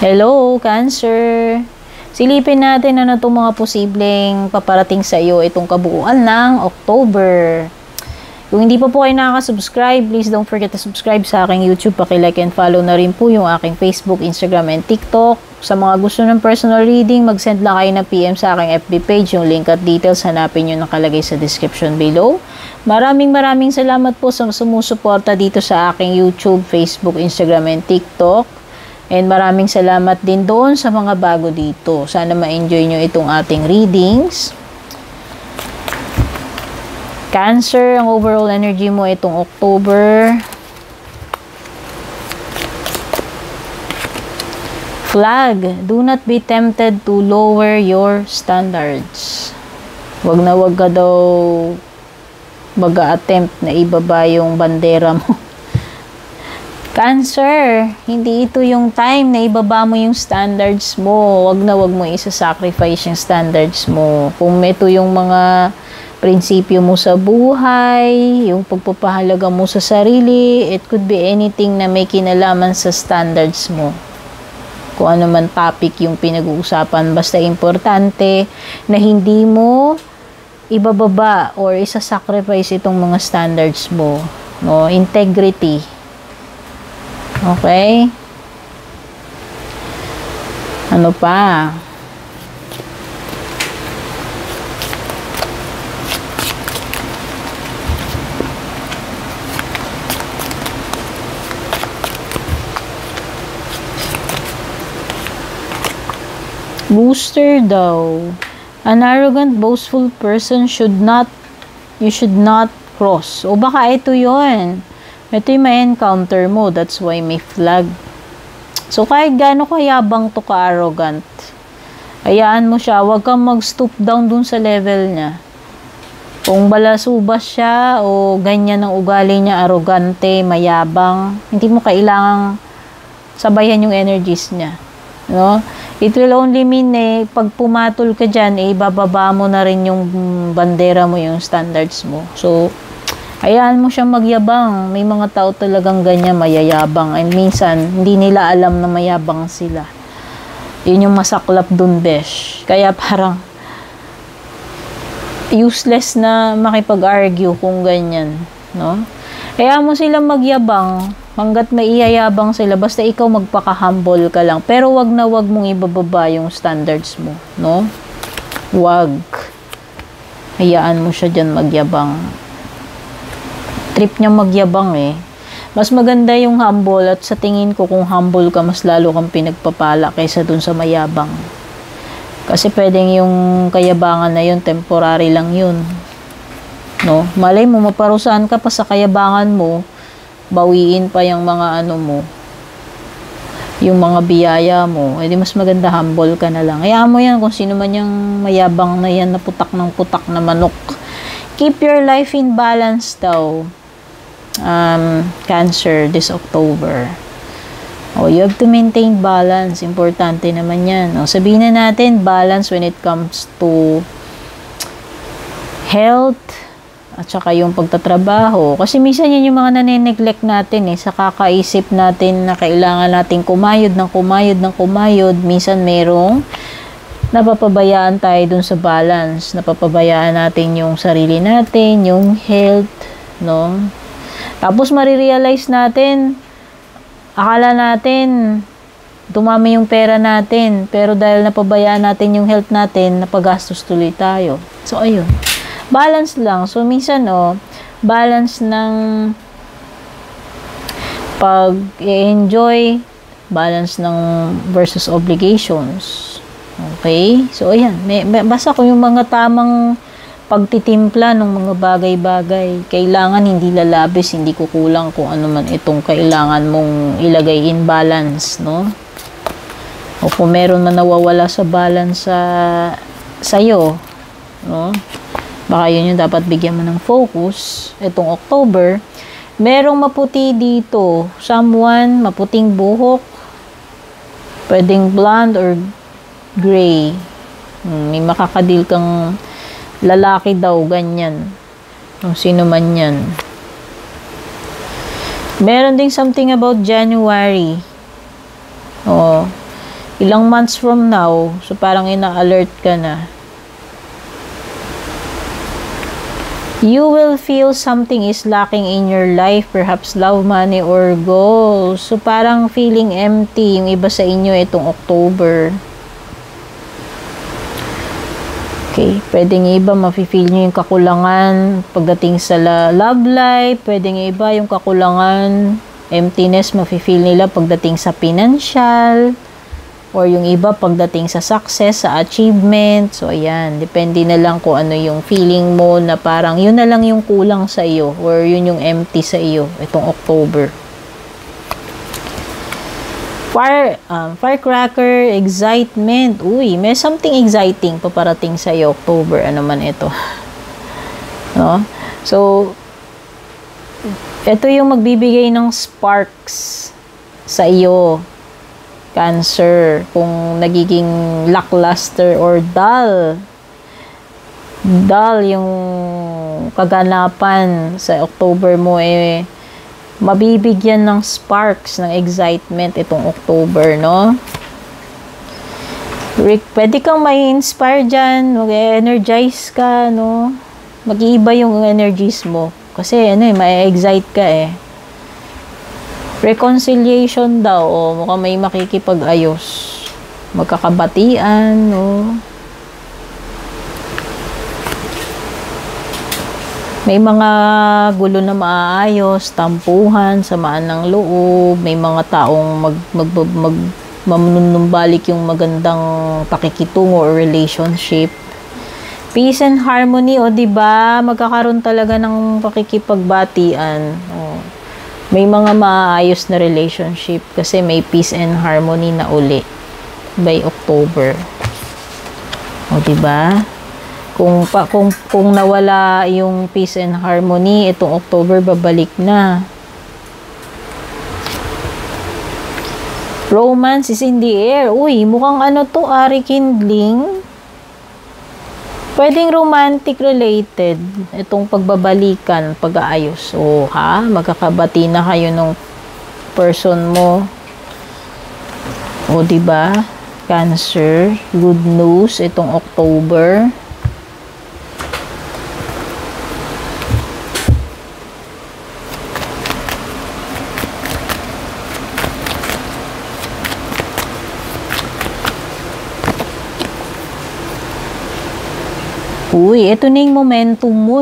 Hello, Cancer! Silipin natin ano itong mga posibleng paparating sa iyo itong kabuuan ng October. Kung hindi pa po kayo nakaka-subscribe, please don't forget to subscribe sa aking YouTube. Paki-like and follow na rin po yung aking Facebook, Instagram, and TikTok. Sa mga gusto ng personal reading, mag-send lang kayo ng PM sa aking FB page. Yung link at details, hanapin nyo nakalagay sa description below. Maraming salamat po sa sumusuporta dito sa aking YouTube, Facebook, Instagram, and TikTok. And maraming salamat din doon sa mga bago dito. Sana ma-enjoy nyo itong ating readings. Cancer, ang overall energy mo itong October. Flag, do not be tempted to lower your standards. Wag na wag ka daw mag-attempt na ibaba yung bandera mo. Cancer, hindi ito yung time na ibaba mo yung standards mo. Wag na wag mo isa-sacrifice yung standards mo. Kung ito yung mga prinsipyo mo sa buhay, yung pagpapahalaga mo sa sarili, it could be anything na may kinalaman sa standards mo. Kung ano man topic yung pinag-uusapan, basta importante na hindi mo ibababa or isa-sacrifice itong mga standards mo. No? Integrity. Okay? Ano pa? Booster daw. An arrogant, boastful person you should not cross. O baka ito yon. Ito yung may encounter mo. That's why may flag. So, kahit gaano kayabang to ka-arrogant, hayaan mo siya. Huwag kang mag-stoop down dun sa level niya. Kung balasubas siya o ganyan ang ugali niya, arrogante, mayabang, hindi mo kailangang sabayan yung energies niya. No? It will only mean pag pumatol ka dyan, bababa mo na rin yung bandera mo, yung standards mo. So, hayaan mo siyang magyabang. May mga tao talagang ganyan, mayayabang. And minsan, hindi nila alam na mayabang sila. Yun yung masaklap dun, besh. Kaya parang useless na makipag-argue kung ganyan. No? Hayaan mo silang magyabang. Hanggat may iyayabang sila, basta ikaw magpaka-humble ka lang. Pero wag na wag mong ibababa yung standards mo. No? Wag. Hayaan mo siya dyan magyabang. Trip niya magyabang Mas maganda yung humble at sa tingin ko kung humble ka, mas lalo kang pinagpapala kaysa dun sa mayabang. Kasi pwedeng yung kayabangan na yun, temporary lang yun. No? Malay mo, maparusahan ka pa sa kayabangan mo, bawiin pa yung mga ano mo, yung mga biyaya mo. Di mas maganda humble ka na lang. Hayaan mo yan kung sino man yung mayabang na yan na putak na manok. Keep your life in balance daw. Cancer this October. You have to maintain balance. Importante naman yan. Sabihin na natin, balance when it comes to health at saka yung pagtatrabaho. Kasi minsan yan yung mga nane-neglect natin sa kakaisip natin na kailangan natin kumayod. Minsan merong napapabayaan tayo dun sa balance. Napapabayaan natin yung sarili natin, yung health, no? Tapos marirealize natin, akala natin, dumami yung pera natin. Pero dahil napabayaan natin yung health natin, napagastos tuloy tayo. So, ayun. Balance lang. So, minsan, balance ng pag-enjoy, balance ng versus obligations. Okay? So, ayan. Basta kung yung mga tamang pagtitimpla ng mga bagay-bagay, kailangan hindi lalabis, hindi kukulang kung ano man itong kailangan mong ilagay in balance, no? O kung meron man nawawala sa balance sa'yo, no? Baka yun yung dapat bigyan mo ng focus. Itong October, merong maputi dito. Someone, maputing buhok, pwedeng blonde or gray. May makakadil kang lalaki daw, ganyan. Kung sino man yan. Meron ding something about January. Ilang months from now, so parang ina-alert ka na. You will feel something is lacking in your life, perhaps love, money, or goals. So parang feeling empty yung iba sa inyo itong October. Okay, pwedeng iba mafe-feel nyo yung kakulangan pagdating sa love life, pwedeng iba yung kakulangan, emptiness mafe-feel nila pagdating sa financial, or yung iba pagdating sa success, sa achievement. So, ayan. Depende na lang kung ano yung feeling mo na parang yun na lang yung kulang sa iyo or yun yung empty sa iyo itong October. Firecracker, excitement. Uy, may something exciting paparating sa iyo October. Ano man ito. No? So, ito yung magbibigay ng sparks sa iyo. Cancer, kung nagiging lackluster or dull yung kaganapan sa October mo, mabibigyan ng sparks ng excitement itong October, no? Pwede kang mai-inspire dyan, mag-energize ka, no? Mag-iiba yung energies mo kasi ma-excite ka Reconciliation daw, mukhang may makikipag-ayos. Magkakabatian, no? May mga gulo na maaayos, tampuhan, samaan ng loob, may mga taong manunumbalik yung magandang pakikitungo or relationship. Peace and harmony, diba? Magkakaroon talaga ng pakikipagbatian. May mga maayos na relationship kasi may peace and harmony na uli by October. Diba? Kung nawala yung peace and harmony, itong October babalik na. Romance is in the air. Uy, mukhang rekindling. Pwedeng romantic related itong pagbabalikan, pag-aayos. Magkakabati na kayo ng person mo. Diba? Cancer, good news itong October. Uy, ito na yung momentum mo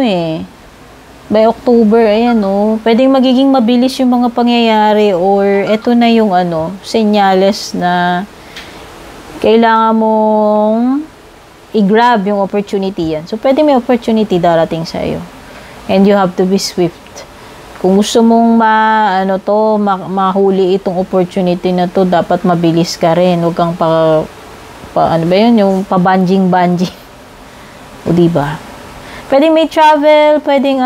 By October, ayan pwedeng magiging mabilis yung mga pangyayari or ito na yung senyales na kailangan mong i-grab yung opportunity yan. So, pwede may opportunity darating sa iyo. And you have to be swift. Kung gusto mong mahuli itong opportunity na to, dapat mabilis ka rin. Huwag kang yung pabanjing-banjing. Diba? Pwedeng may travel, pwedeng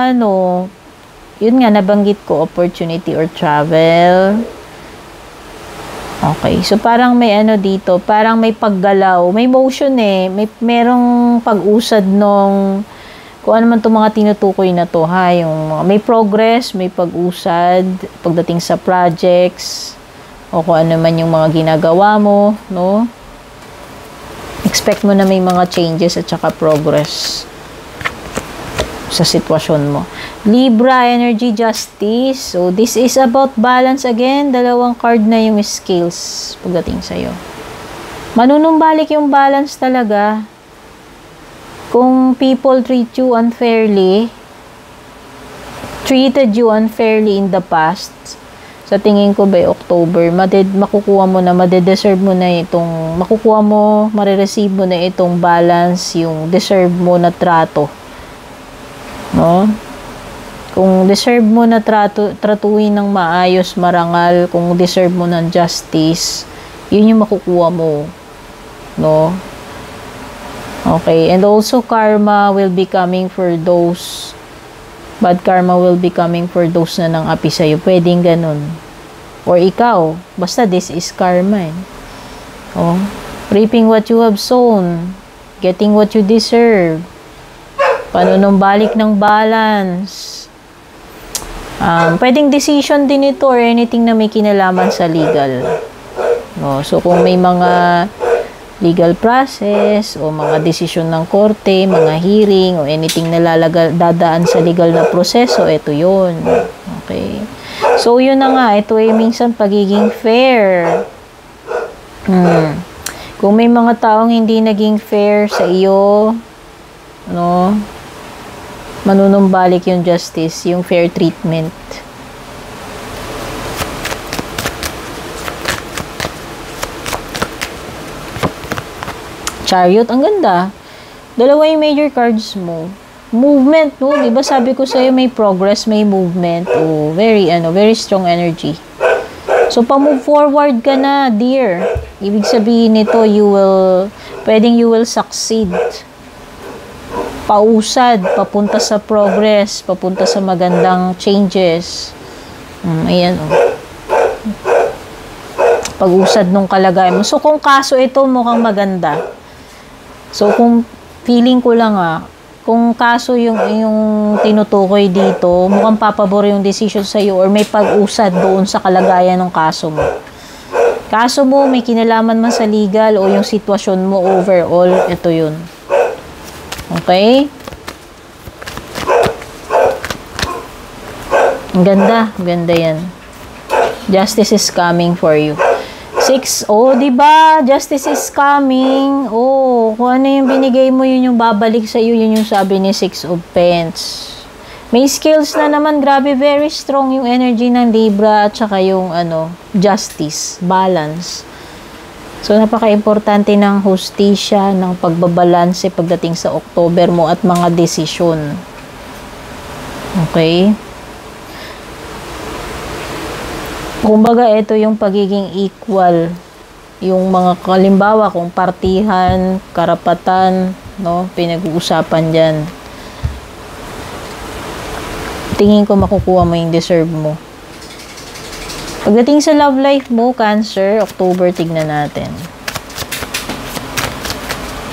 yun nga, nabanggit ko, opportunity or travel. Okay, so parang may dito, parang may paggalaw, may motion merong pag-usad nung, kung ano man itong mga tinutukoy na to, yung may progress, may pag-usad, pagdating sa projects, o kung ano man yung mga ginagawa mo, no? Expect mo na may mga changes at saka progress sa sitwasyon mo. Libra, energy, justice. So, this is about balance again. Dalawang card na yung scales pagdating sa'yo. Manunumbalik yung balance talaga. Kung people treated you unfairly in the past, sa tingin ko by October, makukuha mo na, madeserve mo na itong, marireceive mo na itong balance, yung deserve mo na trato. No? Kung deserve mo na tratuin ng maayos, marangal, kung deserve mo ng justice, yun yung makukuha mo. No? Okay, and also karma will be coming for those, bad karma will be coming for those na nang api sa'yo. Pwedeng ganun. Or ikaw, basta this is karma reaping what you have sown, getting what you deserve, panunumbalik ng balance. Pwedeng decision din ito or anything na may kinalaman sa legal. No? So, kung may mga legal process o mga desisyon ng korte, mga hearing o anything na dadaan sa legal na proseso, ito yun. Okay. So, yun na nga. Ito ay minsan pagiging fair. Kung may mga taong hindi naging fair sa iyo, no, manunumbalik yung justice, yung fair treatment. Chariot, ang ganda. Dalawa yung major cards mo. Movement, no? Diba sabi ko sa'yo, may progress, may movement. Oh, very strong energy. So, pa-move forward ka na, dear. Ibig sabihin nito, you will succeed. Pausad, papunta sa progress, papunta sa magandang changes. Ayan, oh. Pag-usad nung kalagayan mo. So, kung kaso ito, mukhang maganda. So, kung feeling ko lang kung kaso yung tinutukoy dito, mukhang papabor yung decision sa iyo or may pag-usad doon sa kalagayan ng kaso mo. Kaso mo, may kinalaman man sa legal o yung sitwasyon mo overall, ito yun. Okay? Ang ganda yan. Justice is coming for you. 6, diba? Justice is coming. Kung ano yung binigay mo, yun yung babalik sa iyo. Yun yung sabi ni 6 of Pents. May skills na naman, grabe, very strong yung energy ng Libra at saka yung justice, balance. So, napaka-importante ng hustisya, ng pagbabalanse pagdating sa October mo at mga desisyon. Okay? Kumbaga, ito yung pagiging equal. Yung mga kalimbawa, kung partihan, karapatan, no, pinag-uusapan dyan. Tingin ko makukuha mo yung deserve mo. Pagdating sa love life mo, Cancer, October, tignan natin.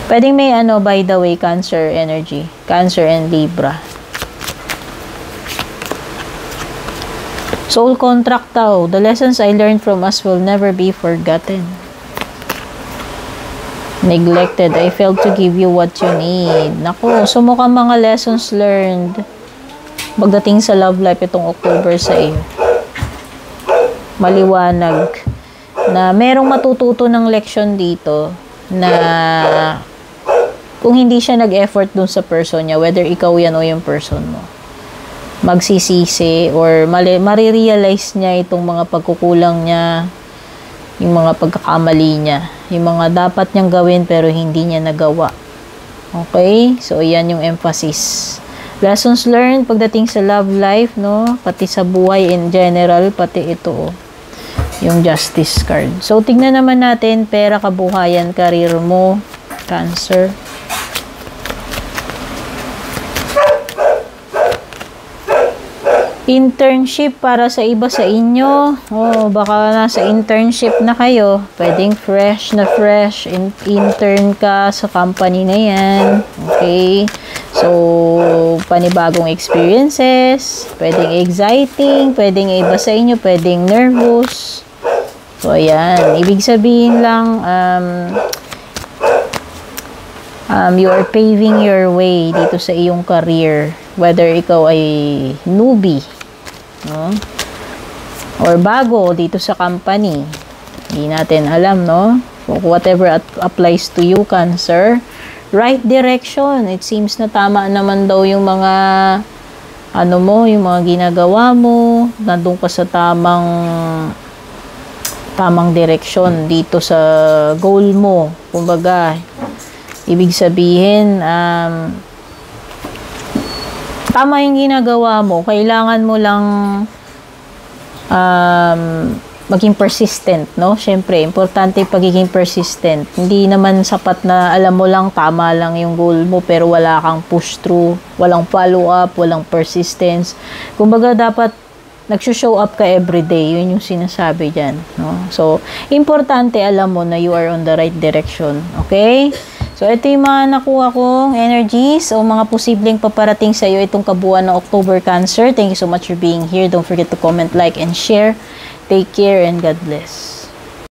Pwedeng may by the way, Cancer energy. Cancer and Libra. Soul contract daw. The lessons I learned from us will never be forgotten. Neglected. I failed to give you what you need. Naku, so mukhang mga lessons learned pagdating sa love life itong October sa iyo. Maliwanag na merong matututo ng leksyon dito na kung hindi siya nag-effort dun sa person niya, whether ikaw yan o yung person mo, magsisisi or marirealize niya itong mga pagkukulang niya, yung mga pagkakamali niya, yung mga dapat niyang gawin pero hindi niya nagawa. Okay? So, yan yung emphasis. Lessons learned pagdating sa love life, no? Pati sa buhay in general, pati ito, yung justice card. So, tignan naman natin, pera, kabuhayan, career mo, Cancer. Internship para sa iba sa inyo. Baka nasa internship na kayo. Pwedeng fresh intern ka sa company na yan. Okay? So, panibagong experiences. Pwedeng exciting. Pwedeng iba sa inyo. Pwedeng nervous. So, ayan. Ibig sabihin lang, you are paving your way dito sa iyong career. Whether ikaw ay newbie, no? Or bago dito sa company. Hindi natin alam, no? Whatever applies to you, Cancer. Right direction. It seems na tama naman daw yung mga yung mga ginagawa mo. Nandun ka sa tamang direksyon dito sa goal mo. Kumbaga, ibig sabihin, tama yung ginagawa mo. Kailangan mo lang maging persistent, no? Siyempre, importante pagiging persistent. Hindi naman sapat na alam mo lang, tama lang yung goal mo, pero wala kang push through, walang follow up, walang persistence. Kumbaga, dapat nag-show up ka everyday. Yun yung sinasabi dyan, no? So, importante alam mo na you are on the right direction. Okay? So, ito yung mga nakuha kong energies o mga posibleng paparating sa iyo itong kabuuan ng October, Cancer. Thank you so much for being here. Don't forget to comment, like, and share. Take care and God bless.